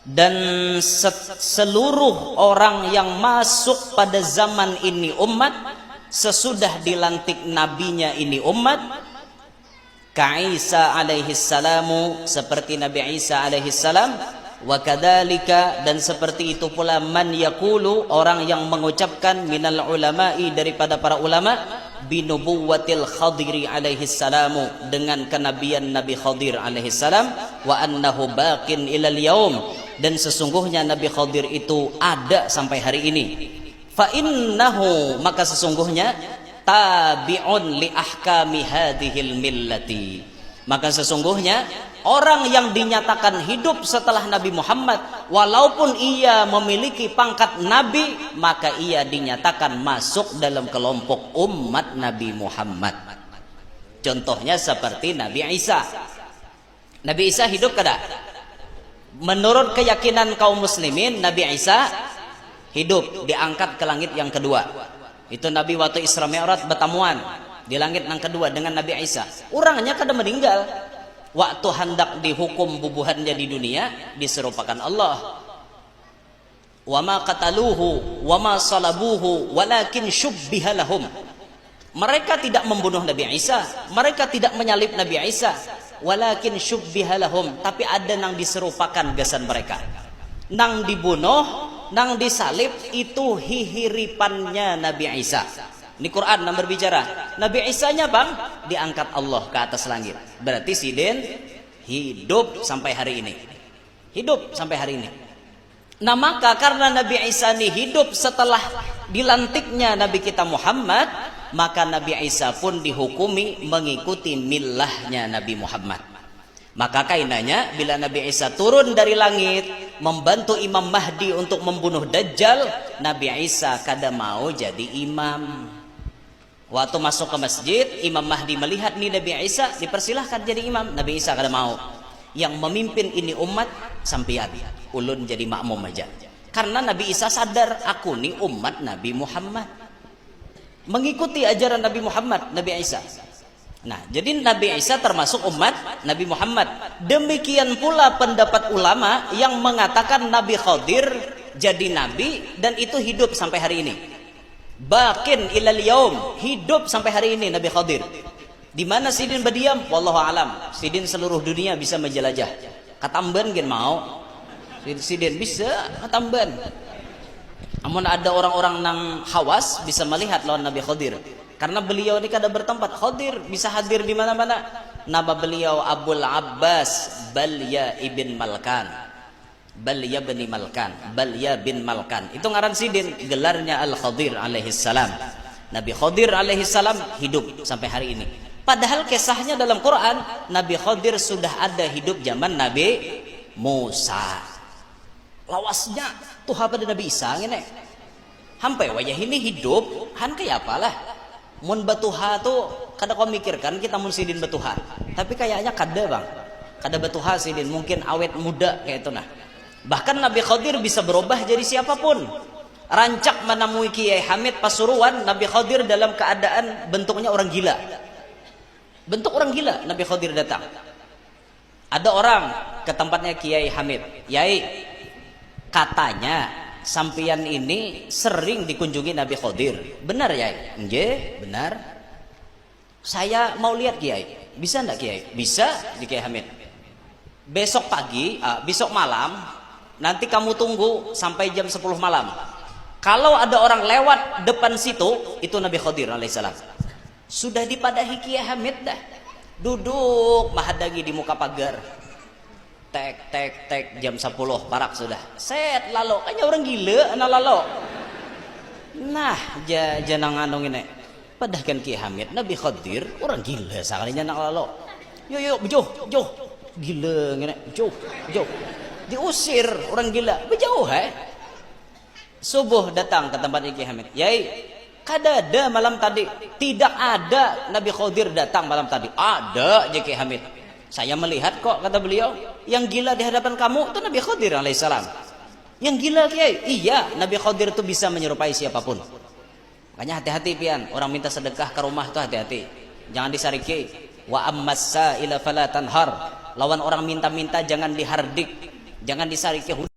dan seluruh orang yang masuk pada zaman ini umat, sesudah dilantik nabinya ini umat, ka Isa alaihi salamu, seperti Nabi Isa alaihi salam, wa kadzalika, dan seperti itu pula man yaqulu, orang yang mengucapkan, minal ulama'i, daripada para ulama, binubuwatil Khadiri alaihi salamu, dengan kenabian Nabi Khadir alaihi salam, wa annahu baqin ilal yaum, dan sesungguhnya Nabi Khadir itu ada sampai hari ini. Fa innahu, maka sesungguhnya, tabi'un li ahkami hadhil millati, maka sesungguhnya orang yang dinyatakan hidup setelah Nabi Muhammad, walaupun ia memiliki pangkat Nabi, maka ia dinyatakan masuk dalam kelompok umat Nabi Muhammad. Contohnya seperti Nabi Isa. Nabi Isa hidup kada? Menurut keyakinan kaum muslimin, Nabi Isa hidup, diangkat ke langit yang kedua. Itu Nabi waktu Isra Mi'raj bertamuan di langit yang kedua dengan Nabi Isa. Orangnya kada meninggal. Waktu hendak dihukum bubuhannya di dunia, diserupakan Allah. Wa ma qataluhu wa ma salabuhu walakin syubbiha lahum. Mereka tidak membunuh Nabi Isa, mereka tidak menyalib Nabi Isa, walakin syubbiha lahum, tapi ada nang diserupakan gasan mereka. Nang dibunuh, nang disalib itu hihiripannya Nabi Isa. Ini Quran yang berbicara. Nabi Isa-nya bang diangkat Allah ke atas langit. Berarti sidin hidup sampai hari ini. Hidup sampai hari ini. Nah maka karena Nabi Isa ini hidup setelah dilantiknya Nabi kita Muhammad, maka Nabi Isa pun dihukumi mengikuti millahnya Nabi Muhammad. Maka kainanya bila Nabi Isa turun dari langit membantu Imam Mahdi untuk membunuh Dajjal, Nabi Isa kada mau jadi imam. Waktu masuk ke masjid, Imam Mahdi melihat nih Nabi Isa, dipersilahkan jadi imam. Nabi Isa kada mau. Yang memimpin ini umat sampeyan, ulun jadi makmum aja. Karena Nabi Isa sadar, aku nih umat Nabi Muhammad, mengikuti ajaran Nabi Muhammad, Nabi Isa. Nah, jadi Nabi Isa termasuk umat Nabi Muhammad. Demikian pula pendapat ulama yang mengatakan Nabi Khadir jadi nabi dan itu hidup sampai hari ini. Baqin ilal yaum, hidup sampai hari ini Nabi Khadir. Di mana sidin berdiam? Wallahu alam. Sidin seluruh dunia bisa menjelajah. Katamban gen mau. Sidin bisa katamban. Namun ada orang-orang nang hawas bisa melihat lawan Nabi Khadir. Karena beliau ini kada bertempat. Khadir bisa hadir di mana-mana. Nama beliau Abul Abbas Balya ibn Malkan. Balya bin Malkan, Balya bin Malkan. Itu ngaran sidin, gelarnya Al-Khadir alaihi salam. Nabi Khadir alaihi salam hidup sampai hari ini. Padahal kisahnya dalam Quran, Nabi Khadir sudah ada hidup zaman Nabi Musa. Lawasnya tuh pada Nabi Isa ngene. Hampai wajah ini hidup, han kayak apalah. Mun batuha tuh kada kau mikirkan kita mun sidin batuha. Tapi kayaknya kada bang. Kada batuha sidin, mungkin awet muda kayak itu nah. Bahkan Nabi Khadir bisa berubah jadi siapapun. Rancak menemui Kiai Hamid Pasuruan, Nabi Khadir dalam keadaan bentuknya orang gila. Bentuk orang gila, Nabi Khadir datang. Ada orang ke tempatnya Kiai Hamid. Yai, katanya sampian ini sering dikunjungi Nabi Khadir. Benar Yai? Nggih, benar. Saya mau lihat Kiai. Bisa enggak Kiai? Bisa di Kiai Hamid. Besok pagi, besok malam, nanti kamu tunggu sampai jam 10 malam. Kalau ada orang lewat depan situ, itu Nabi Khadir alaihissalam. Sudah dipadahi Kiai Hamid dah. Duduk mahadagi di muka pagar. Tek tek tek jam 10 parak sudah. Set lalo, kayaknya orang gila anak lalo. Nah, jangan ngandung ini. Padahal kan Kiai Hamid, Nabi Khadir orang gila sekalinya anak lalo. Yo jauh. Gila ngene, jauh. Diusir orang gila, berjauh Subuh datang ke tempat Kiai Hamid. Yai, kada ada malam tadi. Tidak ada Nabi Khadir datang malam tadi. Ada Kiai Hamid. Saya melihat kok, kata beliau. Yang gila di hadapan kamu itu Nabi Khadir alaihissalam. Yang gila Kiai? Iya, Nabi Khadir itu bisa menyerupai siapapun. Makanya hati-hati pian, orang minta sedekah ke rumah itu hati-hati. Jangan disariki. Wa ammassa ila fala tanhar. Lawan orang minta-minta jangan dihardik. Jangan disariki.